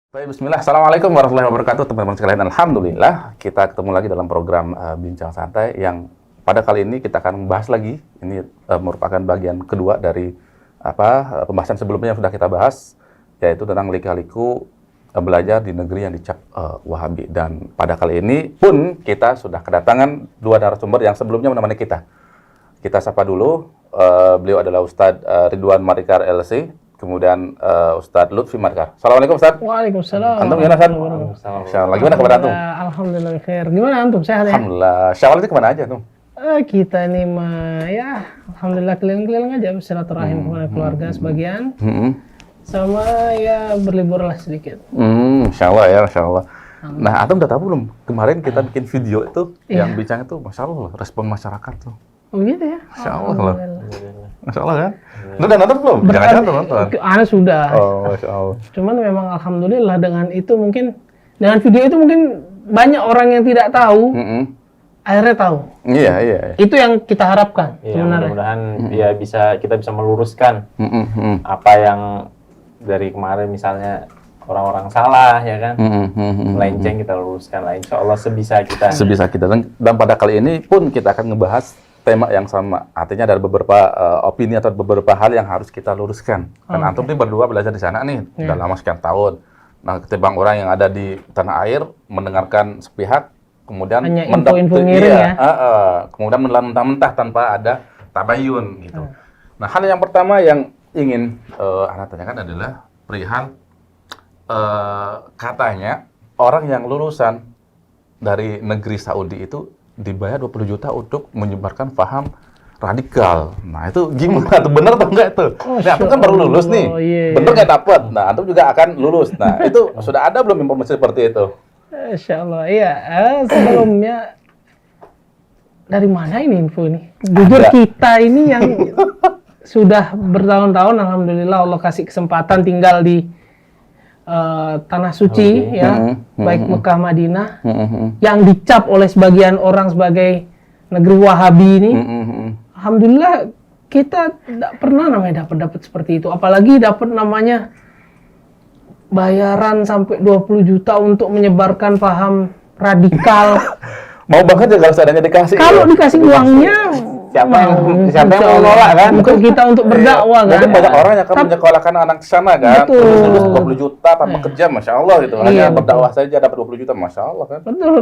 Baik, bismillah. Assalamualaikum warahmatullahi wabarakatuh, teman-teman sekalian. Alhamdulillah, kita ketemu lagi dalam program Bincang Santai yang pada kali ini kita akan membahas lagi. Ini merupakan bagian kedua dari pembahasan sebelumnya yang sudah kita bahas, yaitu tentang lika-liku belajar di negeri yang dicap Wahabi. Dan pada kali ini pun kita sudah kedatangan dua narasumber yang sebelumnya menemani kita. Kita sapa dulu, beliau adalah Ustadz Ridwan Marikar LC. Kemudian Ustadz Lutfi Marikar. Assalamualaikum Ustadz. Waalaikumsalam. Antum gimana Ustadz? Insyaallah. Gimana kabar antum? Alhamdulillah khair. Gimana antum? Sehat ya? Alhamdulillah. Syawal itu kemana aja tuh? Kita ini ya alhamdulillah keliling-keliling aja silaturahim kepada keluarga sebagian. Sama ya berlibur lah sedikit. Insyaallah ya, insyaallah. Nah, antum udah tahu belum? Kemarin kita bikin video itu yang bincang itu, masya Allah, respon masyarakat tuh. Oh gitu ya? Masya Allah loh. Masya Allah kan? Lu udah nonton belum? Jangan-jangan nonton. Ana sudah. Oh, Masya Allah. Cuman memang alhamdulillah dengan itu mungkin, dengan video itu mungkin banyak orang yang tidak tahu, akhirnya tahu. Iya. Itu yang kita harapkan sebenarnya. Mudah-mudahan ya kita bisa meluruskan apa yang dari kemarin misalnya orang-orang salah ya kan, melenceng kita luruskan lah. Insya Allah sebisa kita. Dan pada kali ini pun kita akan ngebahas tema yang sama, artinya ada beberapa opini atau beberapa hal yang harus kita luruskan. Kan antum nih berdua belajar di sana nih, udah lama sekian tahun. Nah, ketimbang orang yang ada di tanah air mendengarkan sepihak, kemudian hanya info-info miring ya. Kemudian menelan mentah-mentah tanpa ada tabayun gitu. Nah, hal yang pertama yang ingin Anda tanyakan adalah perihal katanya orang yang lulusan dari negeri Saudi itu dibayar 20 juta untuk menyebarkan paham radikal. Nah, itu gimana tuh? Bener atau enggak tuh? Nah, antum kan baru lulus nih. Bener nggak dapet? Nah, antum juga akan lulus. Nah, itu sudah ada belum informasi seperti itu? Insya Allah, iya. Sebelumnya, dari mana ini info ini? Jujur kita ini yang sudah bertahun-tahun, alhamdulillah Allah kasih kesempatan tinggal di tanah suci baik Mekah Madinah yang dicap oleh sebagian orang sebagai negeri Wahabi ini. Alhamdulillah kita tidak pernah namanya dapat seperti itu, apalagi dapat namanya bayaran sampai 20 juta untuk menyebarkan paham radikal. Mau banget ya kalau seadanya dikasih. Kalau dikasih uangnya siapa yang mau nolak kan? Untuk kita untuk berdakwah kan. Mungkin banyak orang yang akan menyekolahkan anak sana kan. Terus 20 juta tanpa kerja, Masya Allah gitu. Hanya berdakwah saja dapat 20 juta, Masya Allah kan. Betul.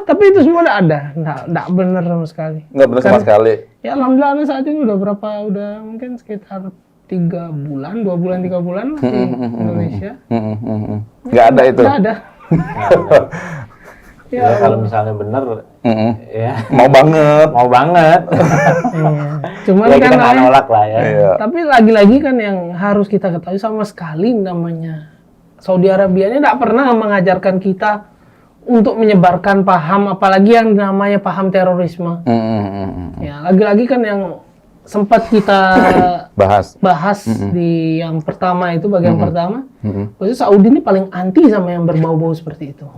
Tapi itu semua udah ada. Nggak benar sama sekali. Nggak benar sama sekali. Ya alhamdulillah saat ini udah mungkin sekitar 3 bulan, 2 bulan, 3 bulan di Indonesia. Nggak ada itu? Nggak ada. Ya kalau misalnya bener, ya mau banget. Cuman ya, kan kita nggak nolak lah ya. Tapi lagi-lagi kan yang harus kita ketahui sama sekali namanya Saudi Arabia ini tidak pernah mengajarkan kita untuk menyebarkan paham, apalagi yang namanya paham terorisme. Ya lagi-lagi kan yang sempat kita bahas di yang pertama itu bagian pertama, maksudnya Saudi ini paling anti sama yang berbau-bau seperti itu.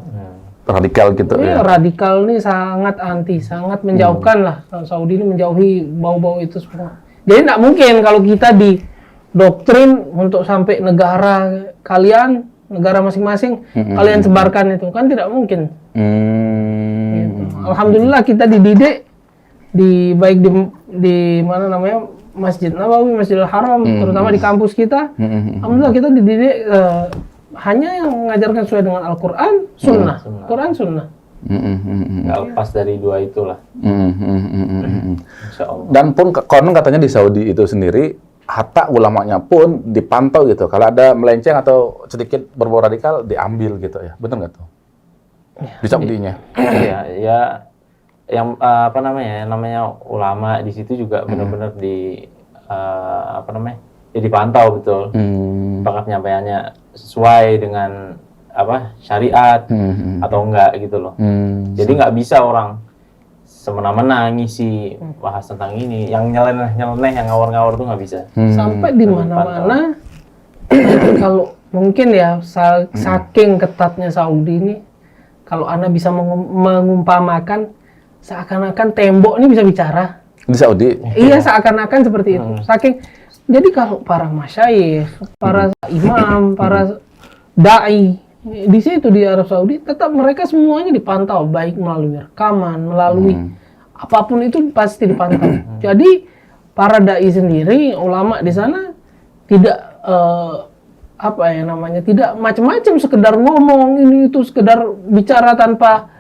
Radikal gitu ya. Radikal nih sangat anti, sangat menjauhkan lah. Saudi ini menjauhi bau-bau itu semua. Jadi tidak mungkin kalau kita didoktrin untuk sampai negara kalian, negara masing-masing, kalian sebarkan itu kan tidak mungkin. Gitu. Alhamdulillah kita dididik baik di mana namanya Masjid Nabawi, Masjidil Haram, terutama di kampus kita. Alhamdulillah kita dididik hanya yang mengajarkan sesuai dengan Al-Quran, Sunnah. Quran, Sunnah. Nggak lepas dari dua itulah. Insya Allah. Dan pun konon katanya di Saudi itu sendiri, hatta ulamanya pun dipantau gitu. Kalau ada melenceng atau sedikit berbau radikal, diambil gitu ya. Betul nggak tuh? Di Saudinya. Iya, ya. Yang namanya ulama di situ juga benar-benar dipantau betul. Apakah penyampaiannya sesuai dengan syariat atau enggak gitu loh. Jadi nggak bisa orang semena-mena ngisi bahas tentang ini, yang nyeleneh yang ngawur-ngawur tuh nggak bisa. Sampai di mana-mana kalau mungkin ya saking ketatnya Saudi ini, kalau Anda bisa mengumpamakan seakan-akan tembok ini bisa bicara di Saudi. Iya, seakan-akan seperti itu. Saking jadi kalau para masyayikh, para imam, para dai di situ di Arab Saudi, tetap mereka semuanya dipantau, baik melalui rekaman, melalui apapun itu pasti dipantau. Jadi para dai sendiri, ulama di sana tidak tidak macam-macam, sekedar ngomong ini itu, sekedar bicara tanpa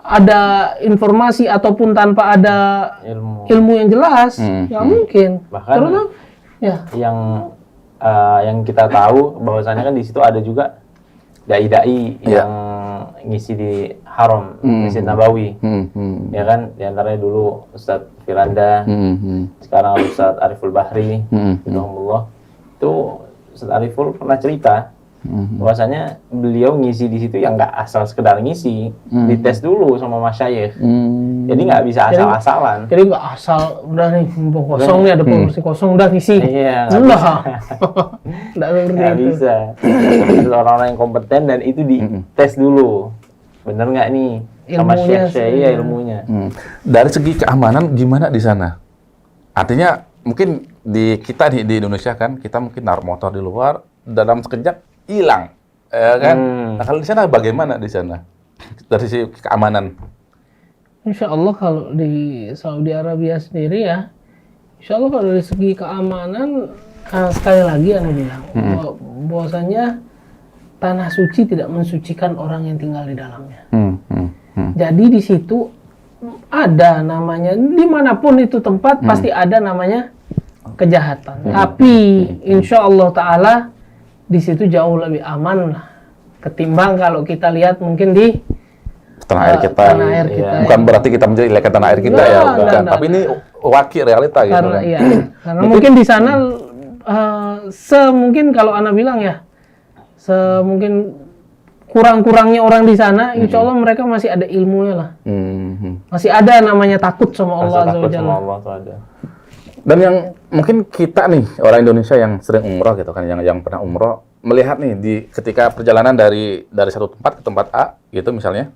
ada informasi ataupun tanpa ada ilmu yang jelas, nggak mungkin. Bahkan Terus ya yang kita tahu bahwasannya kan di situ ada juga dai-dai yang ngisi di haram, Masjid Nabawi, ya kan, diantaranya dulu Ustadz Firanda, sekarang Ustadz Ariful Bahri, Alhamdulillah. Itu Ustadz Ariful pernah cerita bahwasanya beliau ngisi di situ yang nggak asal sekedar ngisi, dites dulu sama masyayikh. Jadi nggak bisa asal-asalan. Jadi nggak asal udah nih mumpung kosong nih, ada kursi kosong udah ngisi. Iya, Nggak seperti nggak itu. bisa. Harus orang-orang yang kompeten dan itu dites dulu. Bener nggak nih sama Ilmunya syekh ya ilmunya. Dari segi keamanan gimana di sana? Artinya mungkin di kita di Indonesia kan, kita mungkin naruh motor di luar, dalam sekejap hilang, ya kan? Nah, kalau di sana bagaimana di sana dari sisi keamanan? Insya Allah kalau di Saudi Arabia sendiri ya, Insya Allah kalau dari segi keamanan, sekali lagi Anda bilang bahwasanya tanah suci tidak mensucikan orang yang tinggal di dalamnya. Jadi di situ ada namanya, dimanapun itu tempat pasti ada namanya kejahatan. Tapi insya Allah Ta'ala di situ jauh lebih aman lah ketimbang kalau kita lihat mungkin di Tanah air kita. tanah air kita. Bukan berarti kita menjelekkan tanah air kita Enggak, ya, enggak, bukan. enggak, Tapi ini wakil realita gitu Karena kan. iya, karena mungkin di sana semungkin kalau Ana bilang ya, semungkin kurang-kurangnya orang di sana, insya Allah mereka masih ada ilmunya lah. Masih ada namanya takut sama Allah Azza wa Takut sama Jalla. Allah tuh ada. Dan yang mungkin kita nih orang Indonesia yang sering umroh gitu kan, yang pernah umroh, melihat nih di ketika perjalanan dari satu tempat ke tempat A gitu misalnya,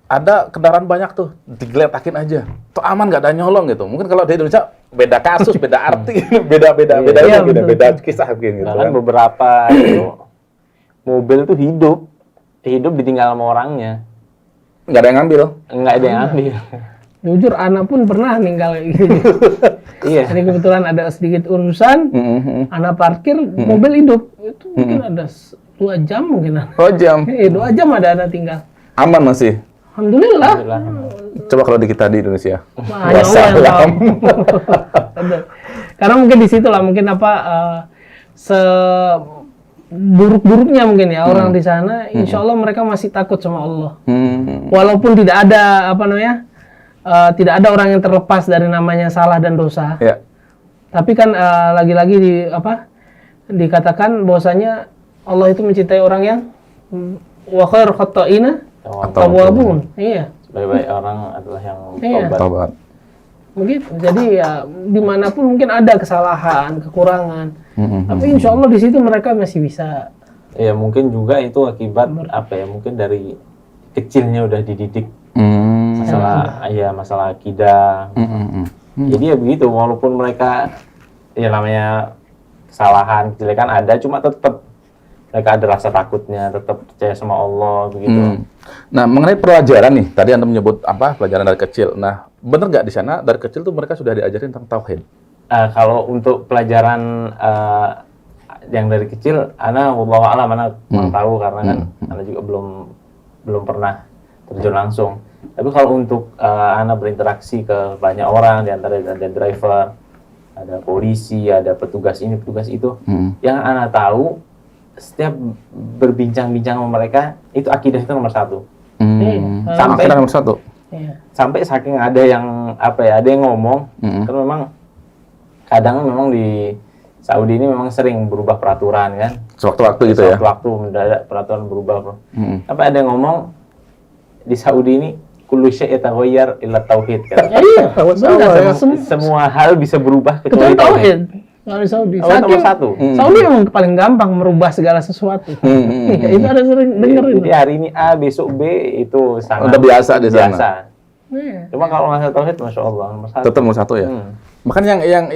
ada kendaraan banyak tuh digeletakin aja, tuh aman nggak ada nyolong gitu. Mungkin kalau di Indonesia beda kasus, beda arti, beda Iya, beda kisah mungkin gitu. Bahkan Kan. beberapa itu mobil tuh hidup ditinggal sama orangnya, Nggak ada yang ngambil. nggak ada yang ambil. Jujur, Ana pun pernah ninggal kayak gitu. Iya. Jadi kebetulan ada sedikit urusan, Ana parkir, mobil hidup. Itu mungkin ada 2 jam mungkin. Oh jam, 2 jam ada Ana tinggal. aman masih. Alhamdulillah. Coba kalau di kita di Indonesia. Hanya Allah yang tahu. Betul. Karena mungkin di situ lah mungkin seburuk-buruknya mungkin ya orang di sana, insya Allah mereka masih takut sama Allah. Walaupun tidak ada tidak ada orang yang terlepas dari namanya salah dan dosa. Ya. Tapi kan lagi-lagi dikatakan bahwasanya Allah itu mencintai orang yang wa khairul khata'ina tawwabun. Iya. Sebaik-baik orang adalah yang Iya. tobat. Tobat. Begitu. Jadi ya dimanapun mungkin ada kesalahan, kekurangan. Tapi insya Allah di situ mereka masih bisa. Ya mungkin juga itu akibat apa ya? Mungkin dari kecilnya udah dididik masalah akidah. Jadi ya begitu. Walaupun mereka ya namanya kesalahan, kejelekan ada, cuma tetap mereka ada rasa takutnya, tetap percaya sama Allah begitu. Nah, mengenai pelajaran nih, tadi Anda menyebut pelajaran dari kecil. Nah, benar nggak di sana dari kecil tuh mereka sudah diajarin tentang tauhid? Kalau untuk pelajaran yang dari kecil, ana wallahu a'lam, ana kurang tahu karena kan ana juga belum pernah terjun langsung. Tapi kalau untuk ana berinteraksi ke banyak orang, di antara ada driver, ada polisi, ada petugas ini, petugas itu, yang ana tahu setiap berbincang-bincang sama mereka itu akidah itu nomor 1. Sampai nomor 1. Iya. Sampai saking ada yang ada yang ngomong, kan memang kadang memang di Saudi ini memang sering berubah peraturan kan. Sewaktu-waktu gitu ya. Sewaktu-waktu mendadak peraturan berubah, bro. Sampai ada yang ngomong di Saudi ini kullu syai' yataghayyar illa tauhid kan. Iya. Semua hal bisa berubah Kecuali kecuali tauhid. tauhid. Kalau di Saudi. Tauhid nomor 1. Saudi memang paling gampang merubah segala sesuatu. Itu ada sering denger itu. Jadi hari ini A, besok B itu sangat Udah biasa di sana. Iya. Cuma kalau masalah tauhid, masya Allah nomor 1. Tetap nomor 1 ya. Bahkan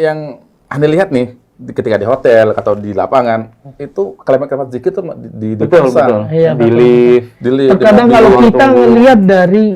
yang Anda lihat nih ketika di hotel atau di lapangan itu kalimat-kalimat zikir tuh Betul. Iya, Di lift. Terkadang di kalau ruang kita tunggu. ngelihat dari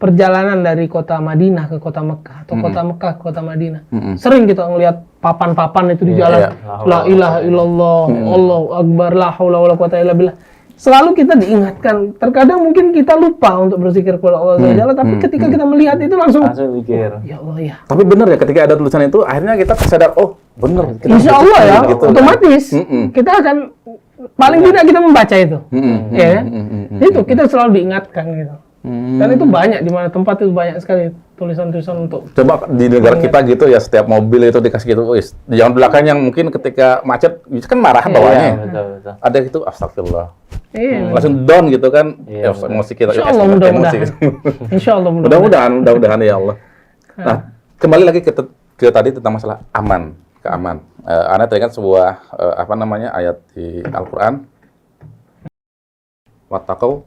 perjalanan dari kota Madinah ke kota Mekah atau kota Mekah ke kota Madinah, sering kita ngelihat papan-papan itu di jalan, iya. la ilaha illallah, Allahu akbar, la haula wala quwata illa billah. Selalu kita diingatkan. Terkadang mungkin kita lupa untuk berzikir kepada Allah Subhanahu tapi ketika kita melihat itu langsung, Langsung mikir. ya Allah ya. Tapi benar ya ketika ada tulisan itu akhirnya kita tersadar, oh benar. Insya Allah ya, gitu. otomatis kita akan paling tidak kita membaca itu, ya kan? Itu kita selalu diingatkan gitu. Dan itu banyak di mana tempat itu banyak sekali tulisan-tulisan untuk. Coba di negara kita gitu ya, setiap mobil itu dikasih gitu, wis. Di jalan belakang yang mungkin ketika macet kan marah bawahnya. Iya, betul. Ada gitu, astagfirullah. Iya. Langsung down gitu kan. Iya, Ya, emosi kita. Insya Allah mudah-mudahan. Insya Allah mudah-mudahan. Mudah-mudahan ya Allah. Nah, kembali lagi ke tadi tentang masalah keaman. Ana teringat sebuah ayat di Al-Qur'an. Wattaqau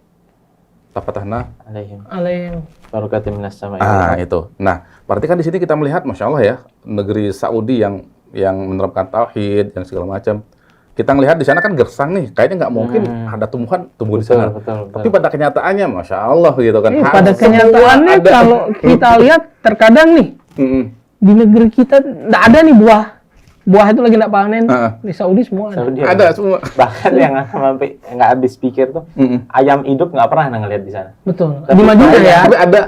tafatahna. Alaihim. Barakatim minas sama. Itu. Nah, berarti kan di sini kita melihat, masya Allah ya, negeri Saudi yang menerapkan tauhid, yang segala macam. Kita ngelihat di sana kan gersang nih, kayaknya nggak mungkin ada tumbuh di sana. Betul. Tapi pada kenyataannya, masya Allah gitu kan. Pada Semua kenyataannya ada. kalau kita lihat terkadang nih di negeri kita nggak ada nih buah itu lagi nggak panen. Di Saudi semua ada. Saudi Ada semua. Bahkan yang sampai nggak habis pikir tuh, ayam hidup nggak pernah ngeliat di sana. Betul. Di Madinah ya. Tapi ada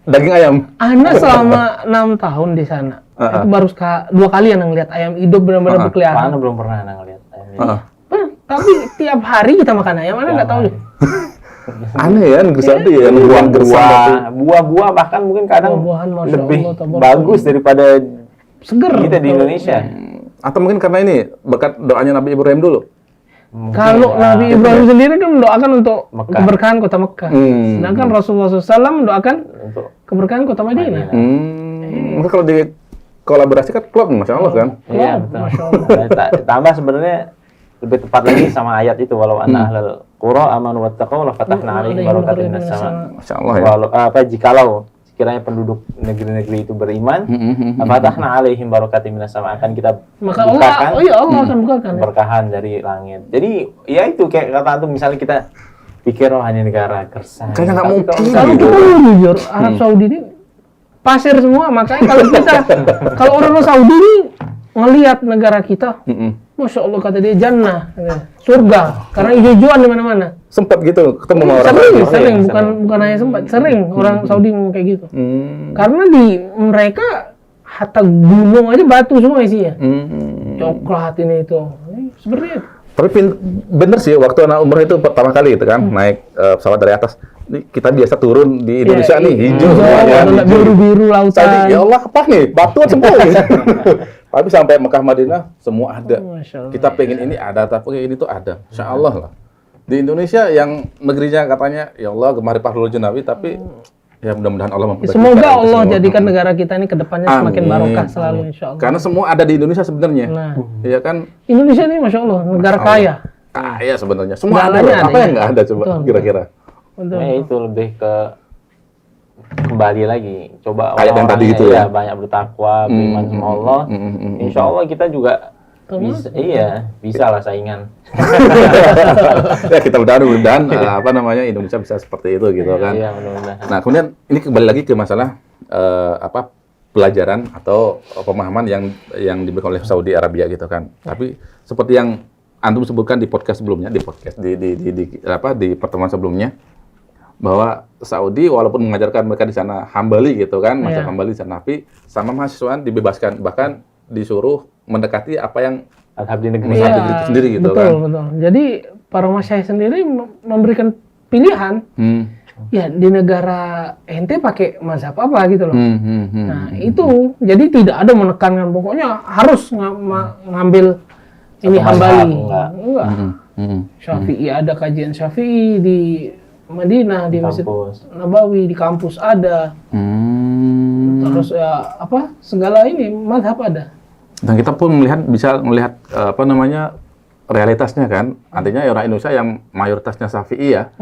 daging ayam. Ana selama 6 tahun di sana. Itu baru 2 kali yang ngeliat ayam hidup benar-benar berkeliaran. Mana belum pernah ngeliat ayam hidup. Tapi tiap hari kita makan ayam, Ana nggak tahu deh. Aneh ya negeri Saudi ya, buah gersang. Buah-buah bahkan mungkin kadang Buah-buahan, Masya lebih Allah, tabarakallah. bagus daripada Seger. kita di Indonesia. Atau mungkin karena ini berkat doanya Nabi Ibrahim dulu. Kalau Nabi Ibrahim sendiri kan mendoakan untuk Mekah. keberkahan kota Mekah. Sedangkan Rasulullah SAW mendoakan Untuk keberkahan kota Madinah. Mungkin kalau dikolaborasikan klub, masya Allah kan. Iya, Wow, betul. Masya Allah. Tambah sebenarnya lebih tepat lagi sama ayat itu, walau anna ahlal qura amanu wattaqau la fatahna alaihim barakatin minas sama. Masya Allah ya. Walau jikalau sekiranya penduduk negeri-negeri itu beriman, fatahna alaihim barakatin minas sama, akan kita Maka bukakan Allah akan bukakan. berkahan dari langit. Jadi ya itu kayak kata tuh, misalnya kita pikir hanya negara gersang. Kayaknya nggak Tapi mungkin. Kalau kita jujur, Arab Saudi ini pasir semua. Makanya kalau orang Saudi ini ngelihat negara kita, Masya Allah kata dia jannah, surga, karena hijau-hijauan di mana-mana. Sempat gitu ketemu sama orang Sering, lain. bukan hanya sempat, sering orang Saudi ngomong kayak gitu. Karena di mereka hatta gunung aja batu semua isinya, coklat ini itu, seperti itu. Tapi bener sih, waktu anak umroh itu pertama kali itu kan naik pesawat dari atas. Ini kita biasa turun di Indonesia nih, hijau semuanya. Biru-biru lautan. Tadi, ya Allah, apa nih? Batuan semua. Tapi sampai Mekah Madinah semua ada. Masya Allah. Kita pengen ini ada, tapi ini tuh ada. Insya Allah lah. Di Indonesia yang negerinya katanya, ya Allah, gemari Fahrul Junawi, tapi ya mudah-mudahan Allah memperbaiki. Semoga keadaan itu Allah semua. jadikan negara kita ini ke depannya semakin Amin. barokah selalu, insya Allah. Karena semua ada di Indonesia sebenarnya. Nah. Iya kan? Indonesia ini Masya Allah, negara kaya. Kaya sebenarnya. Semua ada. Segalanya Apa ada, yang ya. nggak ada coba Betul. kira-kira? Betul. Ya itu lebih ke kembali lagi, coba Kayak yang tadi gitu ya? banyak bertakwa, beriman sama Allah. Insya Allah kita juga bisa lah saingan. Ya kita mudah-mudahan Indonesia bisa seperti itu gitu kan. Iya, mudah-mudahan. Nah, kemudian ini kembali lagi ke masalah pelajaran atau pemahaman yang diberikan oleh Saudi Arabia gitu kan. Tapi seperti yang antum sebutkan di podcast sebelumnya, di pertemuan sebelumnya, bahwa Saudi walaupun mengajarkan mereka di sana hambali gitu kan, Iya. hambali di sana, tapi sama mahasiswa dibebaskan, bahkan disuruh mendekati apa yang Madhab di negeri. Madhab negeri itu sendiri gitu betul, kan. Betul. Jadi para masyayikh sendiri memberikan pilihan. Ya di negara ente pakai mazhab apa gitu loh. Nah itu jadi tidak ada menekankan pokoknya harus ngambil ini Satu mazhab, hambali. enggak. Syafi'i ada kajian Syafi'i di Madinah, di Masjid Kampus. Nabawi, di kampus ada. Terus ya segala ini mazhab ada. Dan kita pun bisa melihat realitasnya kan. Artinya orang Indonesia yang mayoritasnya Syafi'i ya,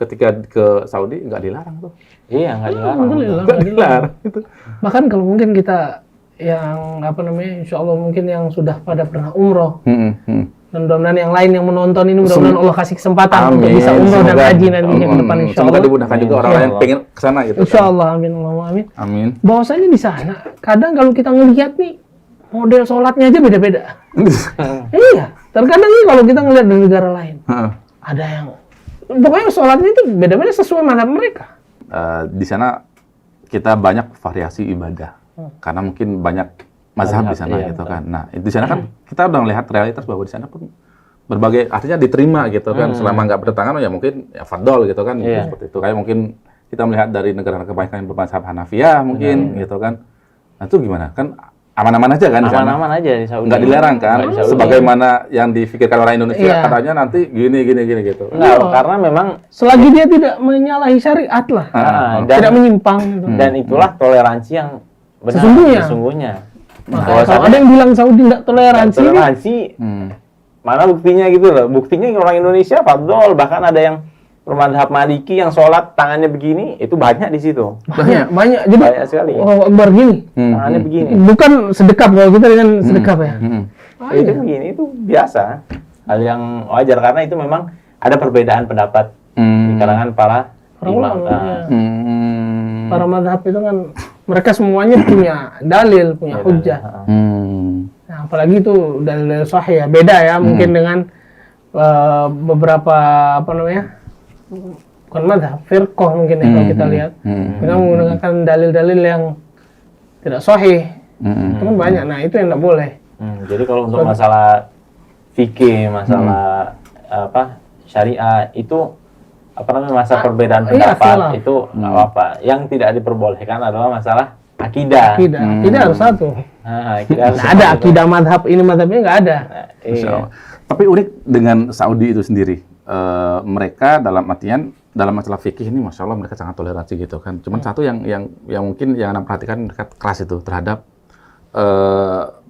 ketika ke Saudi nggak dilarang tuh. Iya, nggak dilarang. Alhamdulillah, Nggak dilarang itu. Bahkan kalau mungkin kita yang apa namanya, insya Allah mungkin yang sudah pada pernah umroh. Dan Hmm. mudah-mudahan yang lain yang menonton ini mudah-mudahan Allah kasih kesempatan untuk bisa umroh dan Semoga- haji nantinya ke depan insya Semoga Allah. dimudahkan juga orang yang pengen ke sana gitu. Insya Allah, amin Allahumma amin. Amin. Bahwasanya di sana kadang kalau kita ngelihat nih model sholatnya aja beda-beda. Iya, terkadang nih kalau kita ngelihat dari negara lain Heeh. ada yang pokoknya sholatnya itu beda-beda sesuai mazhab mereka. Di sana kita banyak variasi ibadah karena mungkin banyak mazhab di sana Iya, gitu betul. kan. Nah, di sana kan kita udah melihat realitas bahwa di sana pun berbagai artinya diterima gitu kan. Selama nggak bertentangan ya mungkin ya fadol gitu kan. Iya. Seperti itu. Kayak mungkin kita melihat dari negara kebanyakan yang bermazhab Hanafiyah mungkin gitu kan. Nah, itu gimana? Kan aman-aman aja kan di sana. Aman-aman aja di Saudi. Nggak dilarang kan? Nggak di Saudi. Sebagaimana yang difikirkan orang Indonesia Iya. katanya nanti gini gitu. Nggak, karena memang Selagi dia tidak menyalahi syariat lah, dan tidak menyimpang gitu. dan itulah toleransi yang benar Sesungguhnya. Bahwa Kalau ada yang bilang Saudi tidak toleransi, nih, toleransi mana buktinya gitu loh. Buktinya orang Indonesia fadol, bahkan ada yang bermadhab Maliki yang sholat tangannya begini, itu banyak di situ. banyak. Jadi Banyak sekali. oh, Akbar gini, Tangannya begini. bukan sedekap kalau kita dengan sedekap ya. Itu begini, itu biasa. Hal yang wajar karena itu memang ada perbedaan pendapat di kalangan para imam. ulama, Nah, iya. Para madhab itu kan mereka semuanya punya dalil, punya hujah. Nah, apalagi itu dalil sahih ya, beda ya mungkin dengan beberapa apa namanya, bukan madhab, firqah mungkin ya kalau kita lihat. Kita menggunakan dalil-dalil yang tidak sahih. Itu kan banyak. Nah, itu yang tidak boleh. Jadi kalau untuk masalah fikih, masalah apa syariah itu apa namanya masalah perbedaan iya, pendapat khilaf. itu nggak apa-apa. Yang tidak diperbolehkan adalah masalah akidah. Tidak harus satu. Nah, akidah harus Nggak ada akidah madhab ini madhabnya nggak ada. Masya Allah. Tapi unik dengan Saudi itu sendiri, mereka dalam artian dalam masalah fikih ini, masya Allah mereka sangat toleransi gitu kan. Cuman satu yang mungkin yang anda perhatikan mereka keras itu terhadap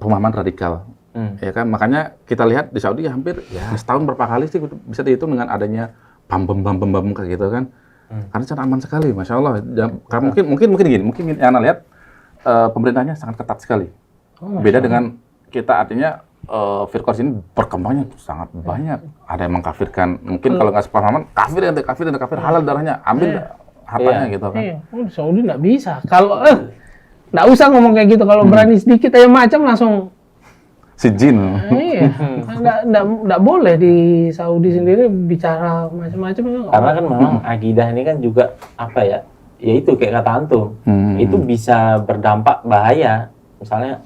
pemahaman radikal, ya kan. Makanya kita lihat di Saudi hampir ya setahun berapa kali sih bisa dihitung dengan adanya bam kayak gitu kan. Karena sangat aman sekali, masya Allah. Karena mungkin gini, mungkin yang anda lihat pemerintahnya sangat ketat sekali. Beda dengan kita artinya. Firqah ini berkembangnya sangat banyak. Ada yang mengkafirkan, mungkin kalau nggak sepemahaman, kafir halal darahnya, ambil hartanya gitu kan. Iya, di Saudi nggak bisa. Kalau nggak usah ngomong kayak gitu. Kalau berani sedikit aja macam langsung. Si jin. Iya, nggak boleh di Saudi sendiri bicara macam-macam. Karena kan memang akidah ini kan juga apa ya? Ya itu kayak kata antum, itu bisa berdampak bahaya. Misalnya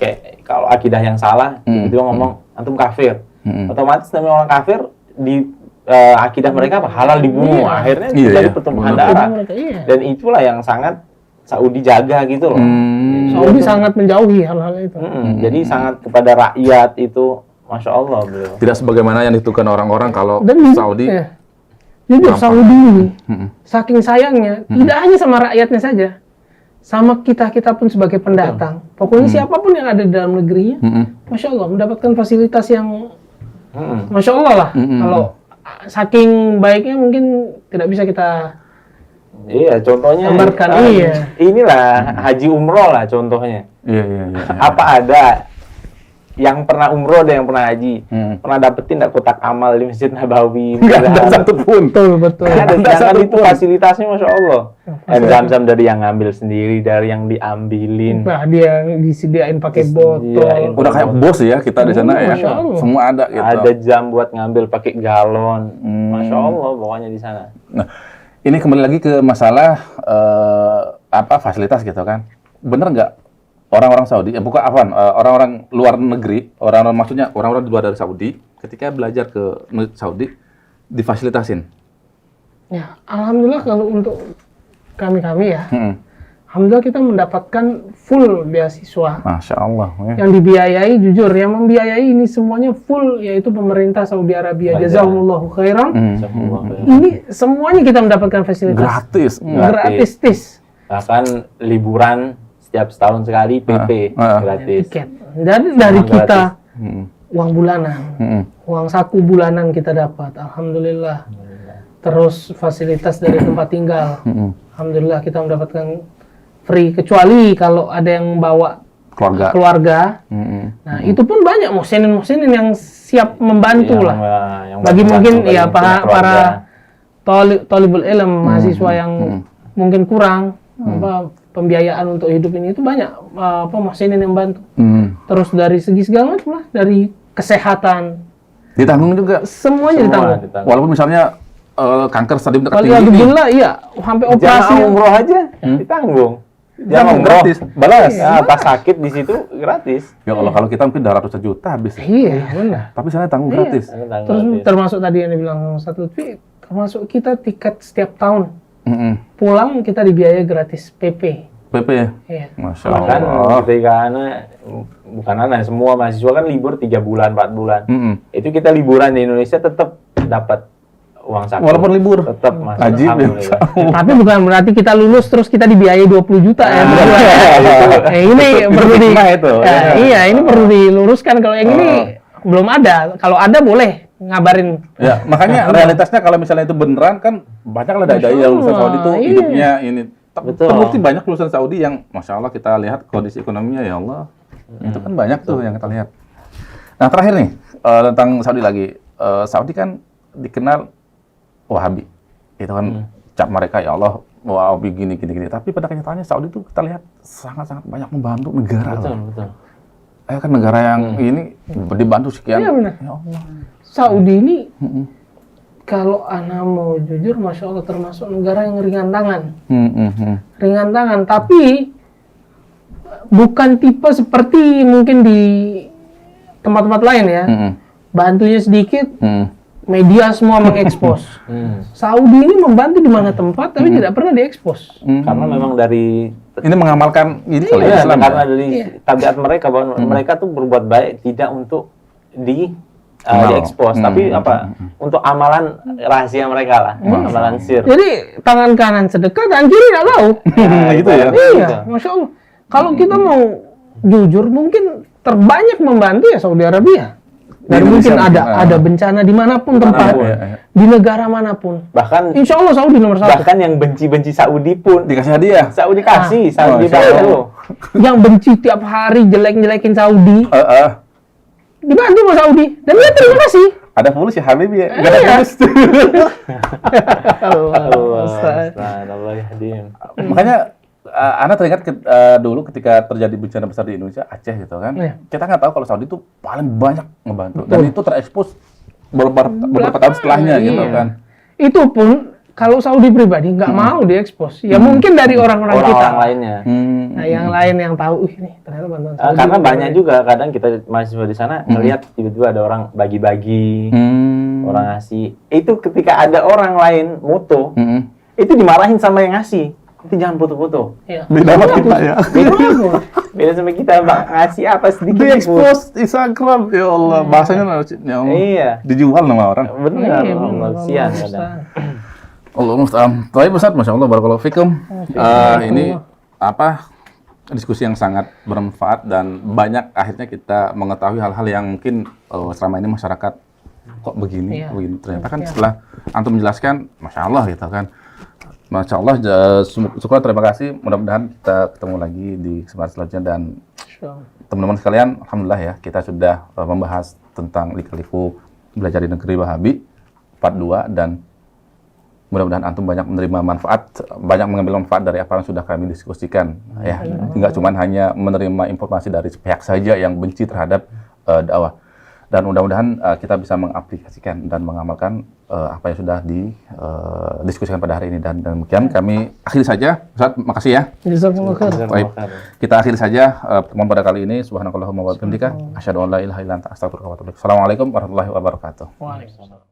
kayak kalau akidah yang salah, tiba-tiba ngomong antum kafir, otomatis namanya orang kafir di akidah mereka apa? Halal dibunuh, akhirnya terjadi pertumpahan darah. Iya. Dan itulah yang sangat Saudi jaga gitu loh. Saudi sangat menjauhi hal-hal itu. Jadi sangat kepada rakyat itu, masya Allah beliau. Tidak sebagaimana yang dituduhkan orang-orang kalau Saudi. Ya. Jujur Saudi ini, saking sayangnya, tidak hanya sama rakyatnya saja, sama kita pun sebagai pendatang. Pokoknya siapapun yang ada di dalam negerinya, masya Allah mendapatkan fasilitas yang, masya Allah lah. Kalau saking baiknya mungkin tidak bisa kita. Iya, contohnya Gambarkan, iya. Inilah haji umroh lah contohnya. Iya. Apa ada yang pernah umroh dan yang pernah haji, pernah dapetin nggak kotak amal di Masjid Nabawi? Nggak ada satu pun. Betul. Sedangkan itu fasilitasnya masya Allah. Air zam-zam dari yang ngambil sendiri, dari yang diambilin. Nah, dia disediain pakai botol. Udah kayak bos ya kita di sana ya. Masya Allah. Semua ada gitu. Ada jam buat ngambil pakai galon. Masya Allah pokoknya di sana. Nah, ini kembali lagi ke masalah fasilitas gitu kan. Bener nggak orang-orang Saudi, bukan orang-orang luar negeri, maksudnya orang-orang di luar dari Saudi, ketika belajar ke Saudi difasilitasin? Ya, alhamdulillah kalau untuk kami ya, alhamdulillah kita mendapatkan full beasiswa. Masya Allah. Ya. Yang dibiayai, jujur, yang membiayai ini semuanya full, yaitu pemerintah Saudi Arabia. Jazakumullahu khairan. Ini semuanya kita mendapatkan fasilitas. Gratis. Bahkan liburan setiap setahun sekali PP gratis. Tiket. Jadi dari kita uang bulanan, uang saku bulanan kita dapat. Alhamdulillah. Terus fasilitas dari tempat tinggal. Alhamdulillah kita mendapatkan free, kecuali kalau ada yang bawa keluarga. Nah, itu pun banyak muhsinin yang siap membantu lah. yang Bagi mungkin bagi ya yang punya keluarga. para thalibul ilm, mahasiswa yang mungkin kurang pembiayaan untuk hidup ini, itu banyak muhsinin yang bantu. Terus dari segi segala macam lah, dari kesehatan Ditanggung juga. semuanya ditanggung. Walaupun misalnya kanker stadium Kalau tertinggi ini. alhamdulillah iya sampai operasi. Jamaah umroh aja ditanggung. Jamaah umroh gratis. balas. Nah, pas sakit di situ gratis. Ya Allah, kalau kita mungkin udah ratusan juta habis. Iya, benar. Tapi sana tanggung gratis. Terus termasuk tadi yang dibilang satu Lutfi, termasuk kita tiket setiap tahun pulang kita dibiayai gratis PP. PP ya? Iya. Masya Bahkan Allah. ketika bukan anak, semua mahasiswa kan libur 3 bulan, 4 bulan. Itu kita liburan di Indonesia tetap dapat uang saku. Walaupun libur. Tetap masuk. Ajib ya. Alhamdulillah. Tapi bukan berarti kita lulus terus kita dibiayai 20 juta ya. Ini perlu di Hikmah itu. iya, ini perlu diluruskan. Kalau yang ini belum ada. Kalau ada boleh ngabarin. Ya, makanya realitasnya kalau misalnya itu beneran kan banyak lah dai-dai yang lulusan Saudi itu Iya. hidupnya ini. Betul. Terbukti banyak lulusan Saudi yang Masya Allah kita lihat kondisi ekonominya ya Allah. Itu kan banyak tuh yang kita lihat. Nah terakhir nih tentang Saudi lagi. Saudi kan dikenal Wahabi. Itu kan cap mereka ya Allah Wahabi gini. Tapi pada kenyataannya Saudi itu kita lihat sangat-sangat banyak membantu negara. Betul, loh. betul. Kan negara yang ini dibantu sekian. Iya, benar. Ya Allah. Saudi ini kalau ana mau jujur, Masya Allah termasuk negara yang ringan tangan. Ringan tangan, tapi bukan tipe seperti mungkin di tempat-tempat lain ya. Bantunya sedikit, media semua mengekspos. Saudi ini membantu di mana tempat, tapi tidak pernah diekspos. Karena memang dari Ini mengamalkan ini kalau Iya, Islam. karena dari tabiat mereka bahwa mereka tuh berbuat baik tidak untuk diekspos, tapi untuk amalan rahasia mereka lah, amalan sir. Jadi tangan kanan sedekah, tangan kiri nggak tahu. Nah, itu ya. Iya, Masya Allah. Kalau kita mau jujur, mungkin terbanyak membantu ya Saudi Arabia. Dan mungkin ada bencana dimanapun tempat, di negara manapun. Bahkan Insya Allah Saudi nomor satu. bahkan yang benci-benci Saudi pun Dikasih hadiah. Saudi kasih, Saudi bantu. Yang benci tiap hari jelek-jelekin Saudi, dibantu sama Saudi. Dan dia terima kasih. Ada fulus ya Habib ya. Enggak ada Iya. fulus. Allah yahdim. Makanya Ana teringat dulu ketika terjadi bencana besar di Indonesia, Aceh gitu kan. Iya. Kita nggak tahu kalau Saudi itu paling banyak membantu. Dan itu terekspos beberapa tahun setelahnya gitu Iya. kan. Itu pun kalau Saudi pribadi nggak mau diekspos. Ya mungkin dari orang-orang kita. Orang lainnya. Nah, yang lain yang tahu, ini ternyata bantuan Saudi. Karena banyak juga kadang kita mahasiswa di sana ngelihat tiba-tiba ada orang bagi-bagi, orang ngasih. Itu ketika ada orang lain moto, itu dimarahin sama yang ngasih. Itu jangan foto-foto. Iya. Beda sama kita ya. Beda sama kita, Mbak, ngasih apa sedikit Diekspos Instagram ya Allah, bahasanya ya Allah. Iya. Dijual nama orang. Benar, Iya, Allah benar, sian Allah kadang. Allah musta'an. Tapi Ustaz, Masya Allah, barakallahu fikum. Ini diskusi yang sangat bermanfaat dan banyak akhirnya kita mengetahui hal-hal yang mungkin selama ini masyarakat kok begini. Ternyata kan setelah antum menjelaskan, Masya Allah gitu kan. Masya Allah, syukur, terima kasih. Mudah-mudahan kita ketemu lagi di kesempatan selanjutnya dan teman-teman sekalian, alhamdulillah ya, kita sudah membahas tentang lika-liku belajar di negeri Wahabi part 2 dan mudah-mudahan antum banyak menerima manfaat, banyak mengambil manfaat dari apa yang sudah kami diskusikan ya. Enggak cuma hanya menerima informasi dari pihak saja yang benci terhadap dakwah. Dan mudah-mudahan kita bisa mengaplikasikan dan mengamalkan apa yang sudah didiskusikan pada hari ini. Dan demikian kami akhiri saja. Ustaz, makasih ya. Jazakumullah khair. Baik. Kita akhiri saja pertemuan pada kali ini. Subhanakallahumma wa bihamdika asyhadu an la ilaha illa anta astaghfiruka wa atubu ilaik. Assalamualaikum warahmatullahi wabarakatuh. Waalaikumsalam.